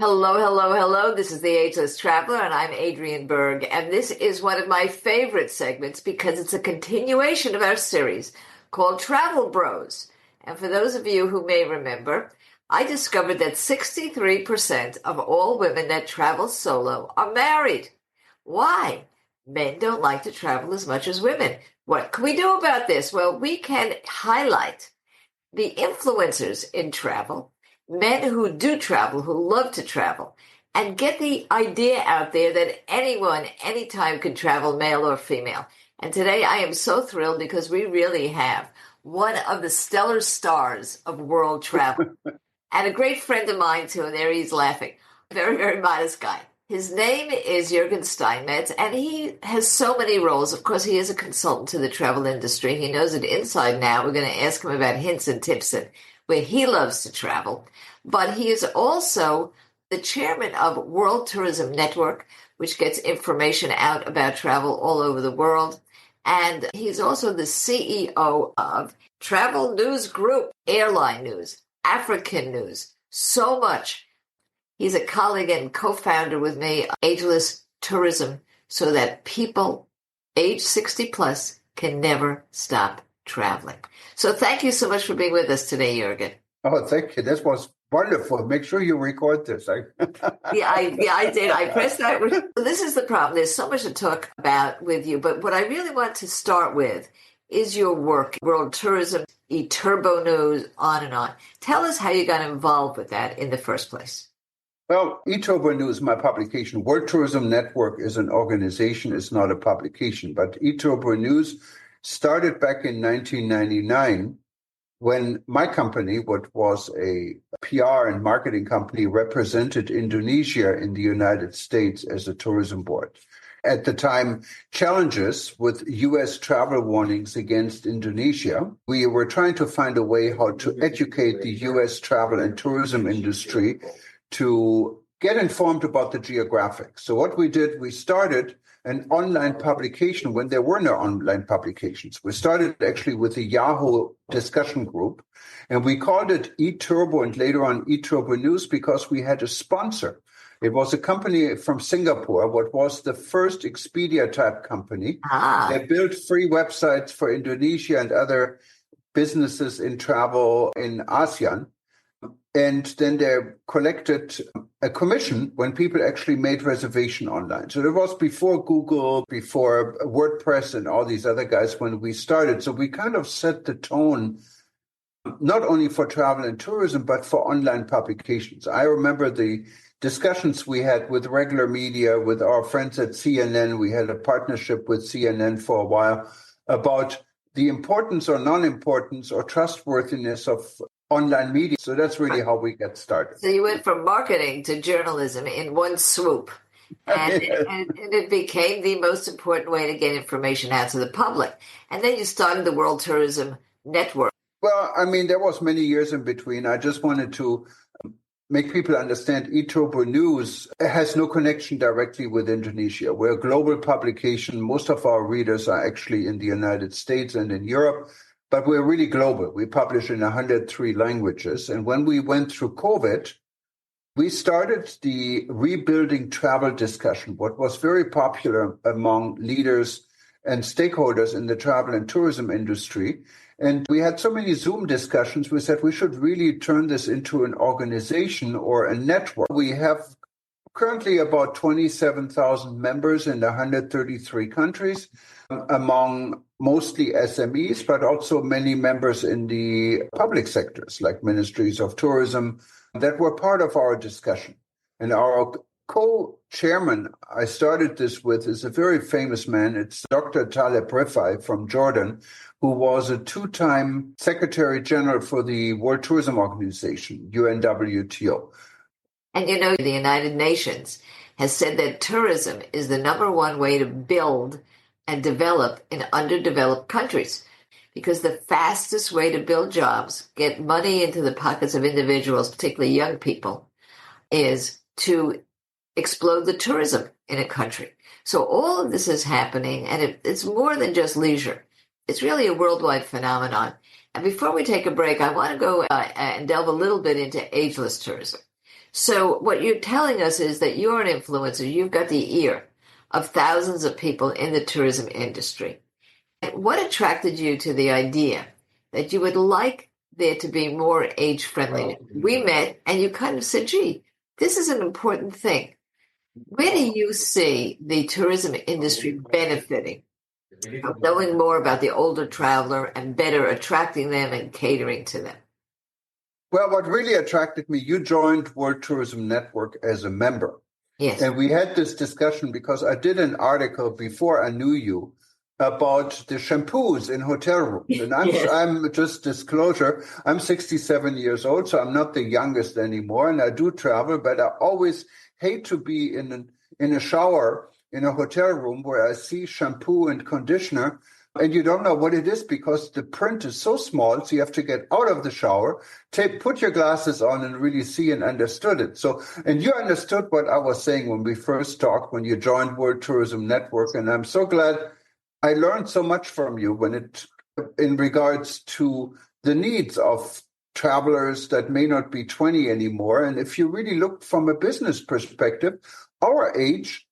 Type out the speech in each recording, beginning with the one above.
Hello, hello, hello. This is the Ageless Traveler, and I'm Adrienne Berg. And this is one of my favorite segments because it's a continuation of our series called Travel Bros. And for those of you who may remember, I discovered that 63% of all women that travel solo are married. Why? Men don't like to travel as much as women. What can we do about this? Well, we can highlight the influencers in travel, men who do travel, who love to travel, and get the idea out there that anyone, anytime can travel, male or female. And today I am so thrilled because we really have one of the stellar stars of world travel and a great friend of mine too. And there he's laughing. Very, very modest guy. His name is Juergen Steinmetz, and he has so many roles. Of course, he is a consultant to the travel industry. He knows it inside now. We're going to ask him about hints and tips and where he loves to travel. But he is also the chairman of World Tourism Network, which gets information out about travel all over the world. And he's also the CEO of Travel News Group, Airline News, African News, so much. He's a colleague and co-founder with me, Ageless Tourism, so that people age 60 plus can never stop traveling. So thank you so much for being with us today, Juergen. Oh, thank you. This was wonderful. Make sure you record this. Yeah, I did. I pressed that. This is the problem. There's so much to talk about with you, but what I really want to start with is your work, World Tourism, eTurbo News, on and on. Tell us how you got involved with that in the first place. Well, eTurbo News, my publication. World Tourism Network is an organization. It's not a publication. But eTurbo News started back in 1999 when my company, what was a PR and marketing company, represented Indonesia in the United States as a tourism board. At the time, challenges with U.S. travel warnings against Indonesia. We were trying to find a way how to educate the U.S. travel and tourism industry to get informed about the geographics. So what we did, we started an online publication when there were no online publications. We started actually with a Yahoo discussion group, and we called it eTurbo and later on eTurbo News because we had a sponsor. It was a company from Singapore, what was the first Expedia-type company. They built free websites for Indonesia and other businesses in travel in ASEAN. And then they collected a commission when people actually made reservation online. So it was before Google, before WordPress and all these other guys when we started. So we kind of set the tone, not only for travel and tourism, but for online publications. I remember the discussions we had with regular media, with our friends at CNN. We had a partnership with CNN for a while about the importance or non-importance or trustworthiness of online media. So that's really how we get started. So you went from marketing to journalism in one swoop. And it became the most important way to get information out to the public. And then you started the World Tourism Network. Well, I mean, there was many years in between. I just wanted to make people understand eTurbo News has no connection directly with Indonesia. We're a global publication. Most of our readers are actually in the United States and in Europe. But we're really global. We publish in 103 languages. And when we went through COVID, we started the rebuilding travel discussion, what was very popular among leaders and stakeholders in the travel and tourism industry. And we had so many Zoom discussions, we said we should really turn this into an organization or a network. We have currently about 27,000 members in 133 countries, among mostly SMEs, but also many members in the public sectors, like ministries of tourism, that were part of our discussion. And our co-chairman, I started this with, is a very famous man. It's Dr. Taleb Rifai from Jordan, who was a two-time Secretary General for the World Tourism Organization, UNWTO. And you know, the United Nations has said that tourism is the number one way to build and develop in underdeveloped countries, because the fastest way to build jobs, get money into the pockets of individuals, particularly young people, is to explode the tourism in a country. So all of this is happening, and it's more than just leisure. It's really a worldwide phenomenon. And before we take a break, I want to go and delve a little bit into ageless tourism. So what you're telling us is that you're an influencer. You've got the ear of thousands of people in the tourism industry. What attracted you to the idea that you would like there to be more age friendliness? We met and you kind of said, gee, this is an important thing. Where do you see the tourism industry benefiting from knowing more about the older traveler and better attracting them and catering to them? Well, what really attracted me, you joined World Tourism Network as a member. Yes. And we had this discussion because I did an article before I knew you about the shampoos in hotel rooms. And I'm just disclosure, I'm 67 years old, so I'm not the youngest anymore. And I do travel, but I always hate to be in a shower in a hotel room where I see shampoo and conditioner and you don't know what it is because the print is so small. So you have to get out of the shower, put your glasses on and really see and understood it. So, and you understood what I was saying when we first talked, when you joined World Tourism Network. And I'm so glad I learned so much from you in regards to the needs of travelers that may not be 20 anymore. And if you really look from a business perspective, our age,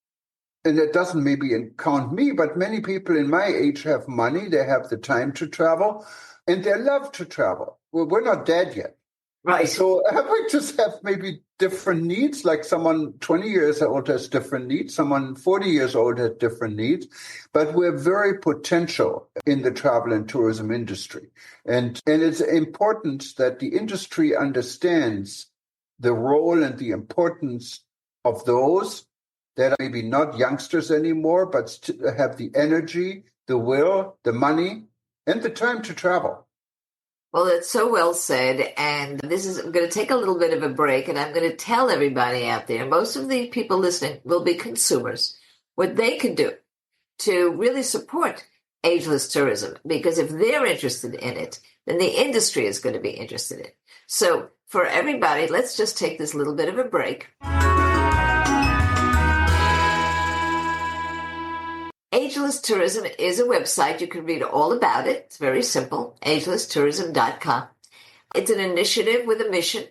and it doesn't maybe count me, but many people in my age have money, they have the time to travel, and they love to travel. Well, we're not dead yet. Right. So we just have maybe different needs, like someone 20 years old has different needs, someone 40 years old has different needs, but we're very potential in the travel and tourism industry. And it's important that the industry understands the role and the importance of those that are maybe not youngsters anymore, but have the energy, the will, the money, and the time to travel. Well, that's so well said. And I'm going to take a little bit of a break and I'm going to tell everybody out there, most of the people listening will be consumers, what they can do to really support ageless tourism. Because if they're interested in it, then the industry is going to be interested in it. So for everybody, let's just take this little bit of a break. Ageless Tourism is a website. You can read all about it. It's very simple, agelesstourism.com. It's an initiative with a mission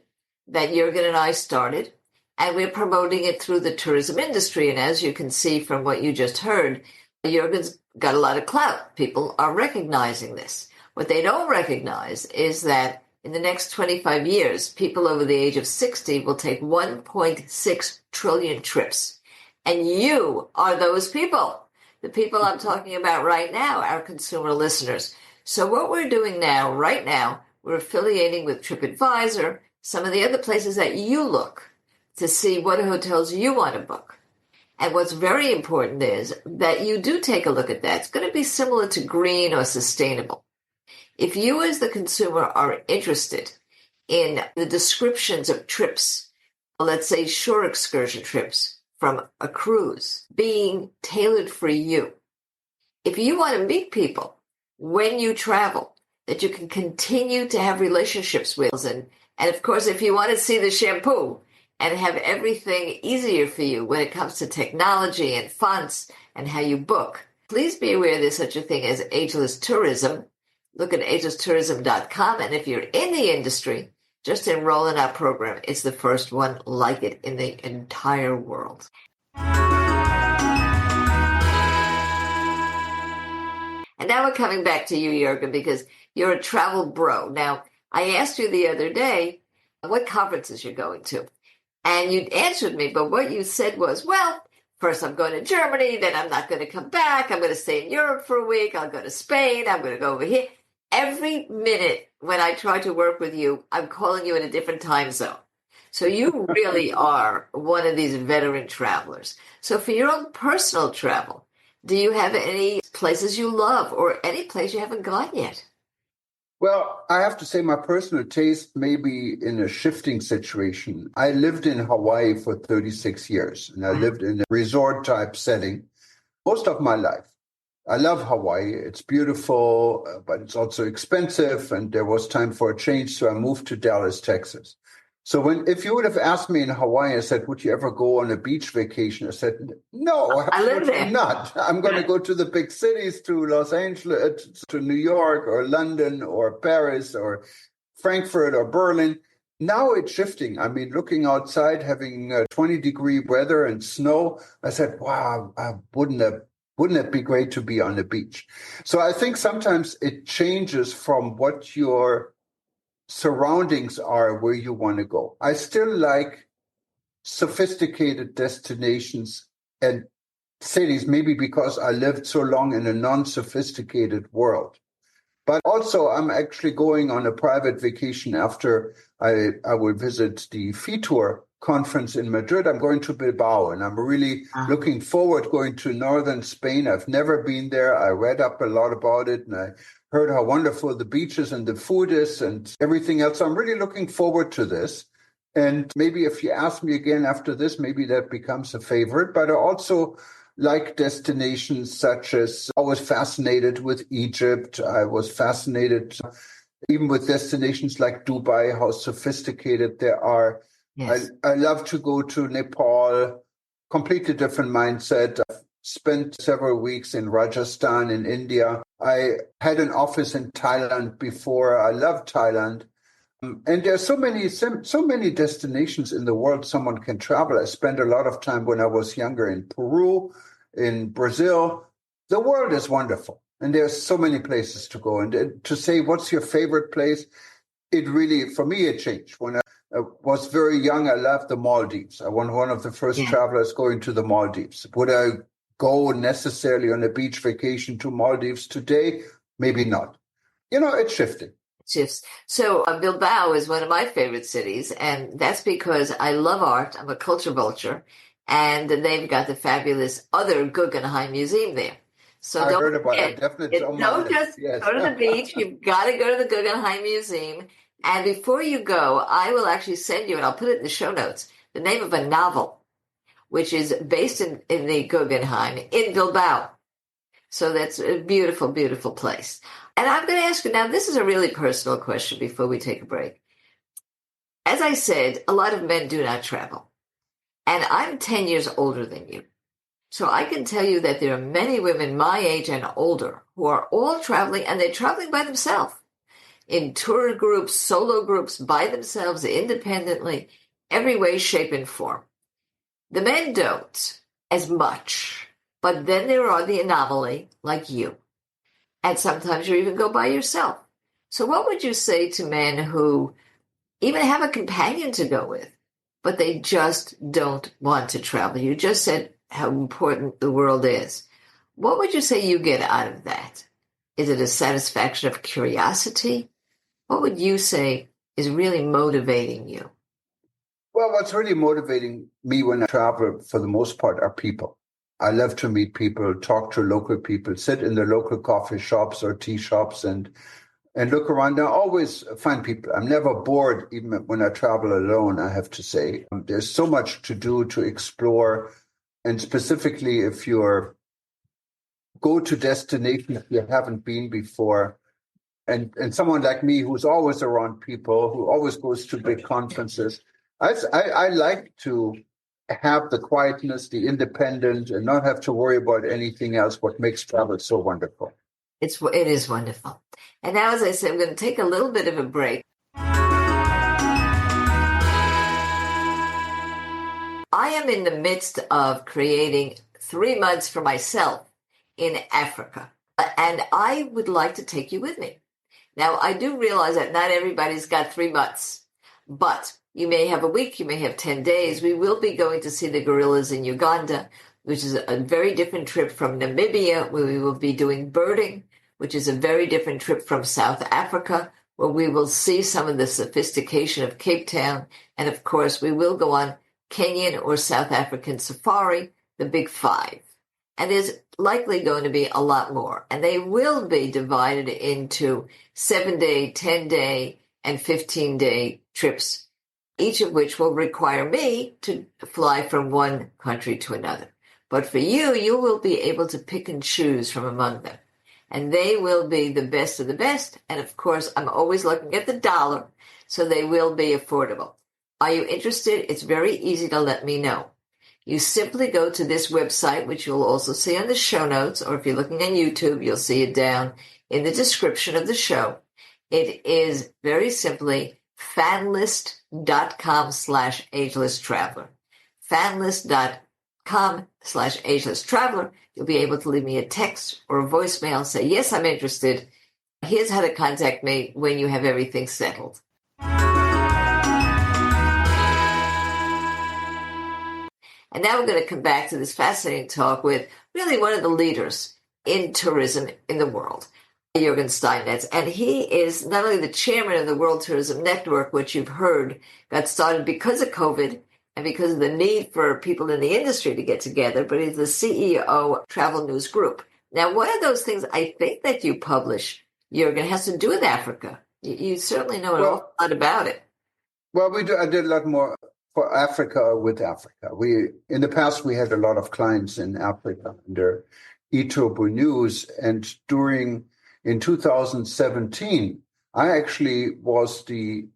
that Juergen and I started, and we're promoting it through the tourism industry. And as you can see from what you just heard, Juergen's got a lot of clout. People are recognizing this. What they don't recognize is that in the next 25 years, people over the age of 60 will take 1.6 trillion trips. And you are those people. The people I'm talking about right now, our consumer listeners. So what we're doing now, right now, we're affiliating with TripAdvisor, some of the other places that you look to see what hotels you want to book. And what's very important is that you do take a look at that. It's going to be similar to green or sustainable. If you as the consumer are interested in the descriptions of trips, let's say shore excursion trips, from a cruise being tailored for you. If you want to meet people when you travel that you can continue to have relationships with, and of course, if you want to see the shampoo and have everything easier for you when it comes to technology and fonts and how you book, please be aware there's such a thing as ageless tourism. Look at agelesstourism.com. And if you're in the industry, just enroll in our program. It's the first one like it in the entire world. And now we're coming back to you, Juergen, because you're a travel bro. Now, I asked you the other day what conferences you're going to. And you answered me, but what you said was, well, first I'm going to Germany, then I'm not going to come back. I'm going to stay in Europe for a week. I'll go to Spain. I'm going to go over here. Every minute when I try to work with you, I'm calling you in a different time zone. So you really are one of these veteran travelers. So for your own personal travel, do you have any places you love or any place you haven't gone yet? Well, I have to say my personal taste may be in a shifting situation. I lived in Hawaii for 36 years, and I lived in a resort-type setting most of my life. I love Hawaii. It's beautiful, but it's also expensive, and there was time for a change, so I moved to Dallas, Texas. So if you would have asked me in Hawaii, I said, would you ever go on a beach vacation? I said, no, absolutely not. I'm going to go to the big cities, to Los Angeles, to New York or London or Paris or Frankfurt or Berlin. Now it's shifting. I mean, looking outside, having 20-degree weather and snow, I said, wow, wouldn't it be great to be on the beach? So I think sometimes it changes from what your surroundings are where you want to go. I still like sophisticated destinations and cities, maybe because I lived so long in a non-sophisticated world. But also, I'm actually going on a private vacation after I will visit the FITUR conference in Madrid. I'm going to Bilbao, and I'm really looking forward going to northern Spain. I've never been there. I read up a lot about it, and I heard how wonderful the beaches and the food is and everything else. So I'm really looking forward to this. And maybe if you ask me again after this, maybe that becomes a favorite. But I also like destinations such as, I was fascinated with Egypt. I was fascinated even with destinations like Dubai, how sophisticated they are. Yes. I love to go to Nepal, completely different mindset. I've spent several weeks in Rajasthan in India. I had an office in Thailand before. I love Thailand. And there's so many destinations in the world someone can travel. I spent a lot of time when I was younger in Peru, in Brazil. The world is wonderful, and there's so many places to go. And to say what's your favorite place, it really, for me, it changed. When I was very young, I loved the Maldives. I was one of the first travelers going to the Maldives. Would I go necessarily on a beach vacation to Maldives today? Maybe not. It's shifting. Shifts. So Bilbao is one of my favorite cities, and that's because I love art. I'm a culture vulture, and they've got the fabulous other Guggenheim Museum there. So I heard about it. Definitely. Don't just go to the beach. You've got to go to the Guggenheim Museum. And before you go, I will actually send you, and I'll put it in the show notes, the name of a novel, which is based in the Guggenheim in Bilbao. So that's a beautiful, beautiful place. And I'm going to ask you now, this is a really personal question before we take a break. As I said, a lot of men do not travel. And I'm 10 years older than you. So I can tell you that there are many women my age and older who are all traveling, and they're traveling by themselves. In tour groups, solo groups, by themselves, independently, every way, shape, and form. The men don't as much. But then there are the anomaly, like you. And sometimes you even go by yourself. So what would you say to men who even have a companion to go with, but they just don't want to travel? You just said how important the world is. What would you say you get out of that? Is it a satisfaction of curiosity? What would you say is really motivating you? Well, what's really motivating me when I travel, for the most part, are people. I love to meet people, talk to local people, sit in the local coffee shops or tea shops and look around. I always find people. I'm never bored, even when I travel alone, I have to say. There's so much to do, to explore. And specifically, if you're go to destination if you haven't been before, and someone like me who's always around people, who always goes to big conferences, I like to have the quietness, the independence, and not have to worry about anything else, what makes travel so wonderful. It is wonderful. And now, as I said, I'm going to take a little bit of a break. I am in the midst of creating 3 months for myself in Africa, and I would like to take you with me. Now, I do realize that not everybody's got 3 months, but you may have a week, you may have 10 days. We will be going to see the gorillas in Uganda, which is a very different trip from Namibia, where we will be doing birding, which is a very different trip from South Africa, where we will see some of the sophistication of Cape Town. And of course, we will go on Kenyan or South African safari, the big 5. And there's likely going to be a lot more. And they will be divided into 7-day, 10-day, and 15-day trips, each of which will require me to fly from one country to another. But for you, you will be able to pick and choose from among them. And they will be the best of the best. And of course, I'm always looking at the dollar, so they will be affordable. Are you interested? It's very easy to let me know. You simply go to this website, which you'll also see on the show notes, or if you're looking on YouTube, you'll see it down in the description of the show. It is very simply fanlist.com/ageless traveler. Fanlist.com/ageless traveler. You'll be able to leave me a text or a voicemail, say, yes, I'm interested. Here's how to contact me when you have everything settled. And now we're going to come back to this fascinating talk with really one of the leaders in tourism in the world, Juergen Steinmetz. And he is not only the chairman of the World Tourism Network, which you've heard got started because of COVID and because of the need for people in the industry to get together, but he's the CEO of Travel News Group. Now, one of those things I think that you publish, Juergen, has to do with Africa. You certainly know an awful lot about it. Well, I did a lot more for Africa with Africa. In the past, we had a lot of clients in Africa under eTurbo News. And in 2017, I actually was the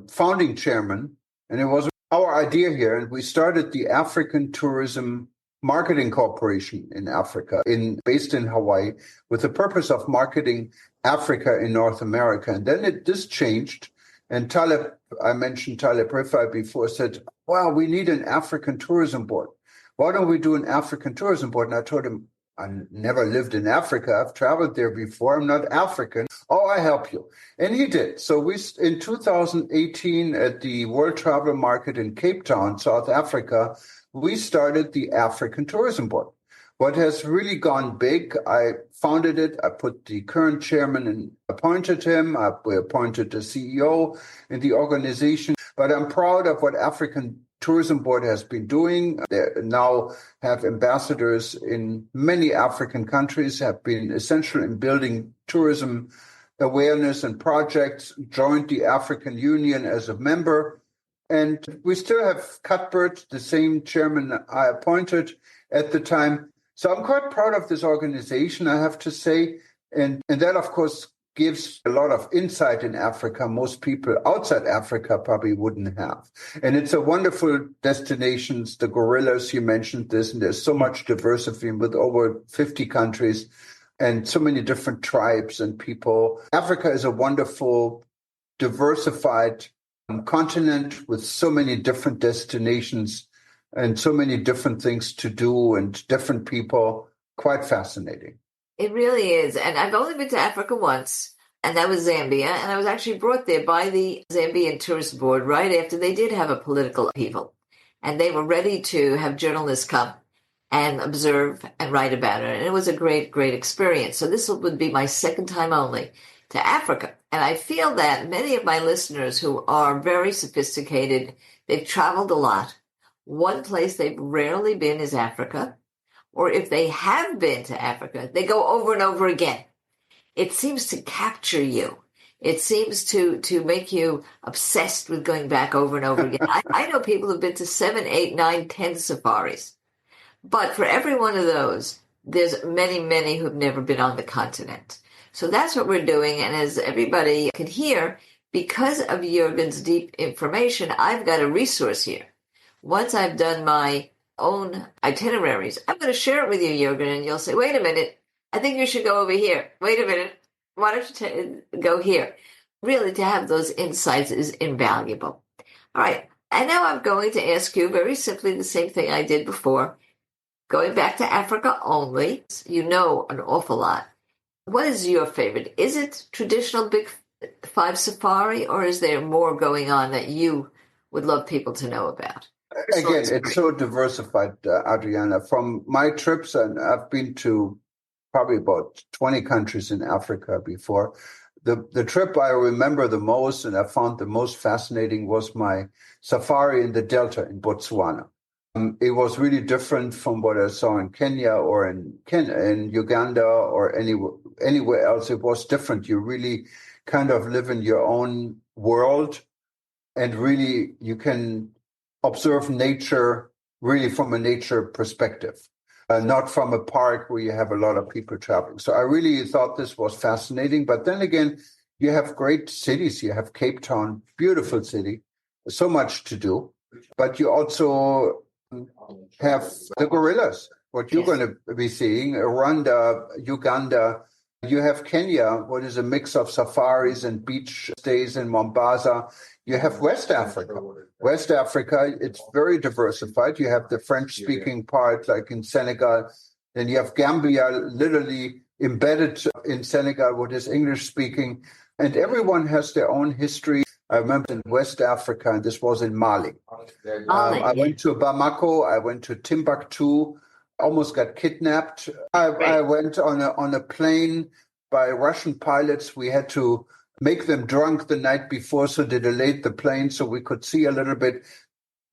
founding chairman, and it was our idea here. And we started the African Tourism Marketing Corporation in Africa, based in Hawaii, with the purpose of marketing Africa in North America. And then this changed. And I mentioned Taleb Rifai before, said, well, we need an African tourism board. Why don't we do an African tourism board? And I told him, I never lived in Africa. I've traveled there before. I'm not African. Oh, I help you. And he did. So in 2018 at the World Traveler Market in Cape Town, South Africa, we started the African Tourism Board. What has really gone big, I founded it. I put the current chairman and appointed him. We appointed the CEO in the organization. But I'm proud of what African Tourism Board has been doing. They now have ambassadors in many African countries, have been essential in building tourism awareness and projects, joined the African Union as a member. And we still have Cuthbert, the same chairman I appointed at the time. So I'm quite proud of this organization, I have to say. And that, of course, gives a lot of insight in Africa most people outside Africa probably wouldn't have. And it's a wonderful destination. The gorillas, you mentioned this, and there's so much diversity with over 50 countries and so many different tribes and people. Africa is a wonderful, diversified continent with so many different destinations and so many different things to do and different people. Quite fascinating. It really is. And I've only been to Africa once, and that was Zambia. And I was actually brought there by the Zambian Tourist Board right after they did have a political upheaval. And they were ready to have journalists come and observe and write about it. And it was a great, great experience. So this would be my second time only to Africa. And I feel that many of my listeners who are very sophisticated, they've traveled a lot. One place they've rarely been is Africa. Or if they have been to Africa, they go over and over again. It seems to capture you. It seems to make you obsessed with going back over and over again. I know people who've been to 7, 8, 9, 10 safaris. But for every one of those, there's many, many who've never been on the continent. So that's what we're doing. And as everybody can hear, because of Juergen's deep information, I've got a resource here. Once I've done my own itineraries, I'm going to share it with you, Juergen, and you'll say, wait a minute, I think you should go over here. Wait a minute, why don't you go here? Really, to have those insights is invaluable. All right, and now I'm going to ask you very simply the same thing I did before. Going back to Africa only, you know an awful lot. What is your favorite? Is it traditional Big Five safari, or is there more going on that you would love people to know about? Again, it's so diversified, Adriana. From my trips, and I've been to probably about 20 countries in Africa before. The trip I remember the most and I found the most fascinating was my safari in the Delta in Botswana. It was really different from what I saw in Kenya or in Uganda or anywhere else. It was different. You really kind of live in your own world, and really you can observe nature really from a nature perspective, not from a park where you have a lot of people traveling. So I really thought this was fascinating. But then again, you have great cities. You have Cape Town, beautiful city, so much to do. But you also have the gorillas, what you're going to be seeing, Rwanda, Uganda, You have Kenya, what is a mix of safaris and beach stays in Mombasa. You have West Africa. West Africa, it's very diversified. You have the French-speaking part, like in Senegal. Then you have Gambia, literally embedded in Senegal, what is English-speaking. And everyone has their own history. I remember in West Africa, and this was in Mali. I went to Bamako. I went to Timbuktu. Almost got kidnapped. I went on a plane by Russian pilots. We had to make them drunk the night before, so they delayed the plane so we could see a little bit.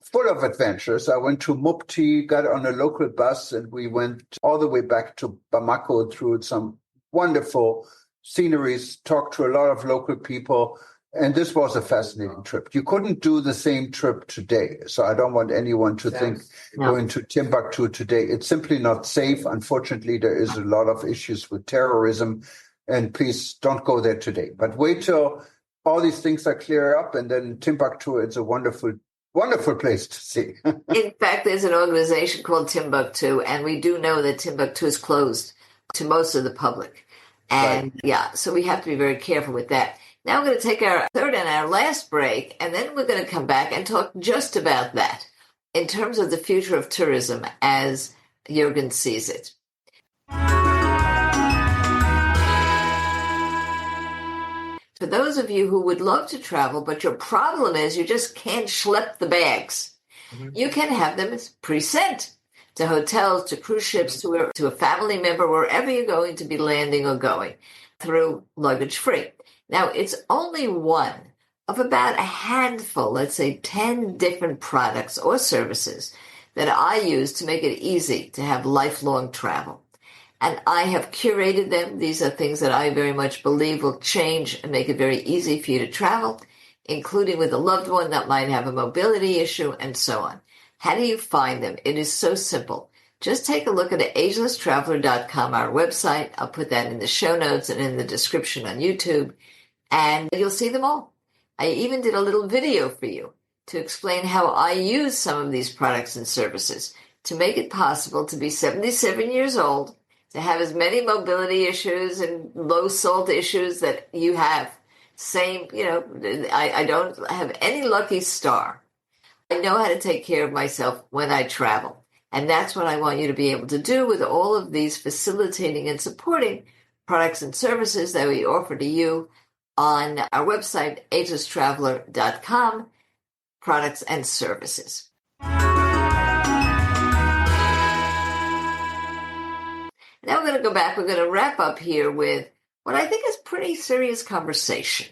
Full of adventures. I went to Mopti, got on a local bus, and we went all the way back to Bamako through some wonderful sceneries, talked to a lot of local people. And this was a fascinating trip. You couldn't do the same trip today. So I don't want anyone to think going to Timbuktu today. It's simply not safe. Unfortunately, there is a lot of issues with terrorism. And please don't go there today. But wait till all these things are clear up. And then Timbuktu, it's a wonderful, wonderful place to see. In fact, there's an organization called Timbuktu. And we do know that Timbuktu is closed to most of the public. And so we have to be very careful with that. Now we're going to take our third and our last break, and then we're going to come back and talk just about that in terms of the future of tourism as Juergen sees it. For those of you who would love to travel, but your problem is you just can't schlep the bags, you can have them pre-sent to hotels, to cruise ships, to a family member, wherever you're going to be landing or going through luggage free. Now, it's only one of about a handful, let's say 10 different products or services that I use to make it easy to have lifelong travel. And I have curated them. These are things that I very much believe will change and make it very easy for you to travel, including with a loved one that might have a mobility issue and so on. How do you find them? It is so simple. Just take a look at agelesstraveler.com, our website. I'll put that in the show notes and in the description on YouTube. And you'll see them all. I even did a little video for you to explain how I use some of these products and services to make it possible to be 77 years old, to have as many mobility issues and low salt issues that you have. Same, I don't have any lucky star. I know how to take care of myself when I travel. And that's what I want you to be able to do with all of these facilitating and supporting products and services that we offer to you on our website, agelesstraveler.com, products and services. Now we're going to go back. We're going to wrap up here with what I think is pretty serious conversation.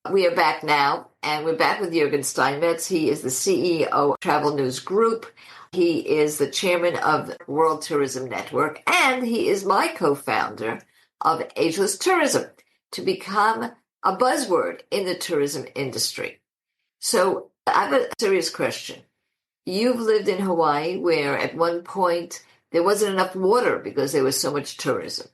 We are back now, and we're back with Juergen Steinmetz. He is the CEO of Travel News Group. He is the chairman of World Tourism Network, and he is my co-founder of Ageless Tourism, to become a buzzword in the tourism industry. So I have a serious question. You've lived in Hawaii where at one point there wasn't enough water because there was so much tourism.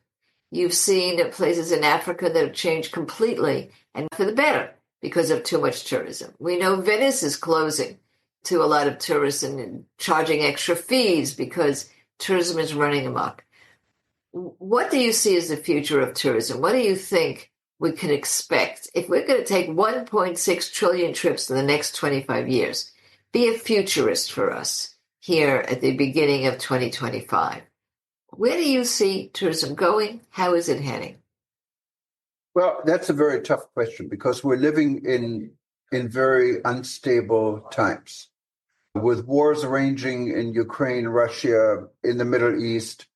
You've seen places in Africa that have changed completely and for the better because of too much tourism. We know Venice is closing to a lot of tourists and charging extra fees because tourism is running amok. What do you see as the future of tourism? What do you think we can expect if we're going to take 1.6 trillion trips in the next 25 years? Be a futurist for us here at the beginning of 2025. Where do you see tourism going? How is it heading? Well, that's a very tough question because we're living in very unstable times with wars raging in Ukraine, Russia, in the Middle East,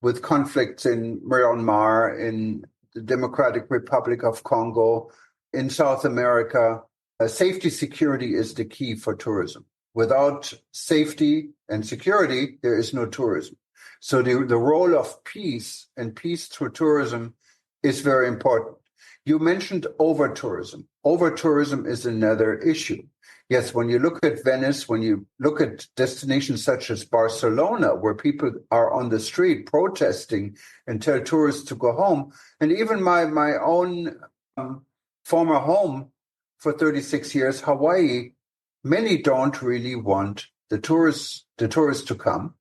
with conflicts in Myanmar, in the Democratic Republic of Congo, in South America. Safety security is the key for tourism. Without safety and security, there is no tourism. So the role of peace and peace through tourism is very important. You mentioned over-tourism. Over-tourism is another issue. Yes, when you look at Venice, when you look at destinations such as Barcelona, where people are on the street protesting and tell tourists to go home, and even my own former home for 36 years, Hawaii, many don't really want the tourists to come.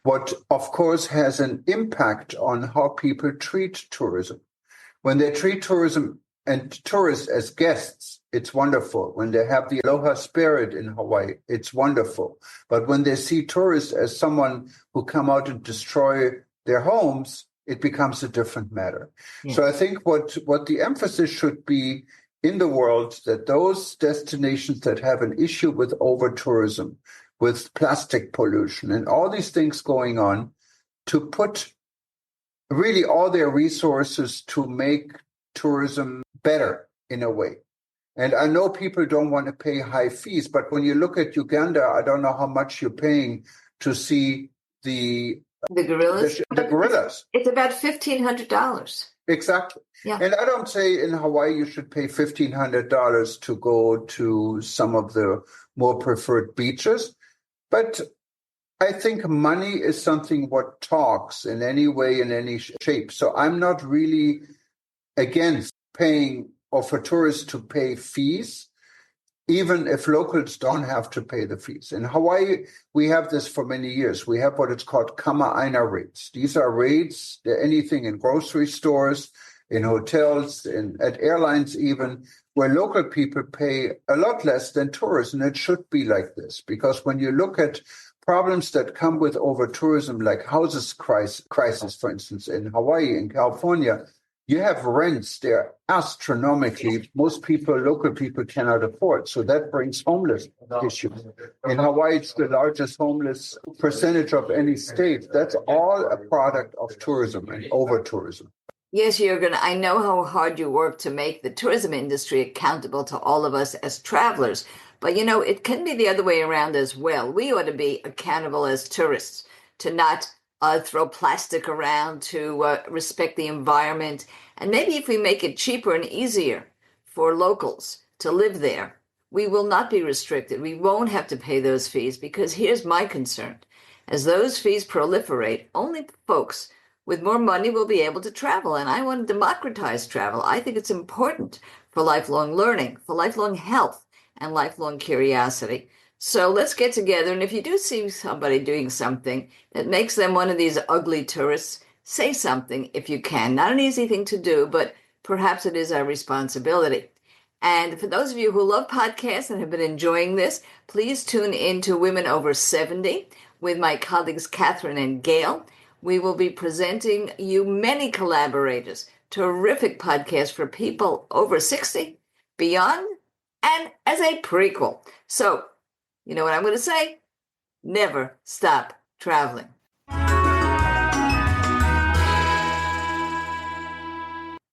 what, of course, has an impact on how people treat tourism. When they treat tourism and tourists as guests, it's wonderful. When they have the aloha spirit in Hawaii, it's wonderful. But when they see tourists as someone who come out and destroy their homes, it becomes a different matter. Yeah. So I think what the emphasis should be in the world, that those destinations that have an issue with over-tourism, with plastic pollution and all these things going on, to put really all their resources to make tourism better in a way. And I know people don't want to pay high fees, but when you look at Uganda, I don't know how much you're paying to see the gorillas. The gorillas. It's about $1,500. Exactly. Yeah. And I don't say in Hawaii you should pay $1,500 to go to some of the more preferred beaches, but I think money is something what talks in any way, in any shape. So I'm not really against paying or for tourists to pay fees, even if locals don't have to pay the fees. In Hawaii, we have this for many years. We have what it's called kama'aina rates. These are rates, anything in grocery stores, in hotels, at airlines even, where local people pay a lot less than tourists. And it should be like this, because when you look at problems that come with over-tourism, like houses crisis, for instance, in Hawaii, in California, you have rents, they're astronomically, local people cannot afford. So that brings homeless issues. In Hawaii, it's the largest homeless percentage of any state. That's all a product of tourism and over-tourism. Yes, Juergen, I know how hard you work to make the tourism industry accountable to all of us as travelers. But, it can be the other way around as well. We ought to be accountable as tourists to not throw plastic around, to respect the environment. And maybe if we make it cheaper and easier for locals to live there, we will not be restricted. We won't have to pay those fees, because here's my concern. As those fees proliferate, only folks with more money will be able to travel. And I want to democratize travel. I think it's important for lifelong learning, for lifelong health, and lifelong curiosity. So let's get together. And if you do see somebody doing something that makes them one of these ugly tourists, say something if you can. Not an easy thing to do, but perhaps it is our responsibility. And for those of you who love podcasts and have been enjoying this, please tune in to Women Over 70 with my colleagues Catherine and Gail. We will be presenting you many collaborators, terrific podcasts for people over 60, beyond, and as a prequel. So, you know what I'm going to say? Never stop traveling.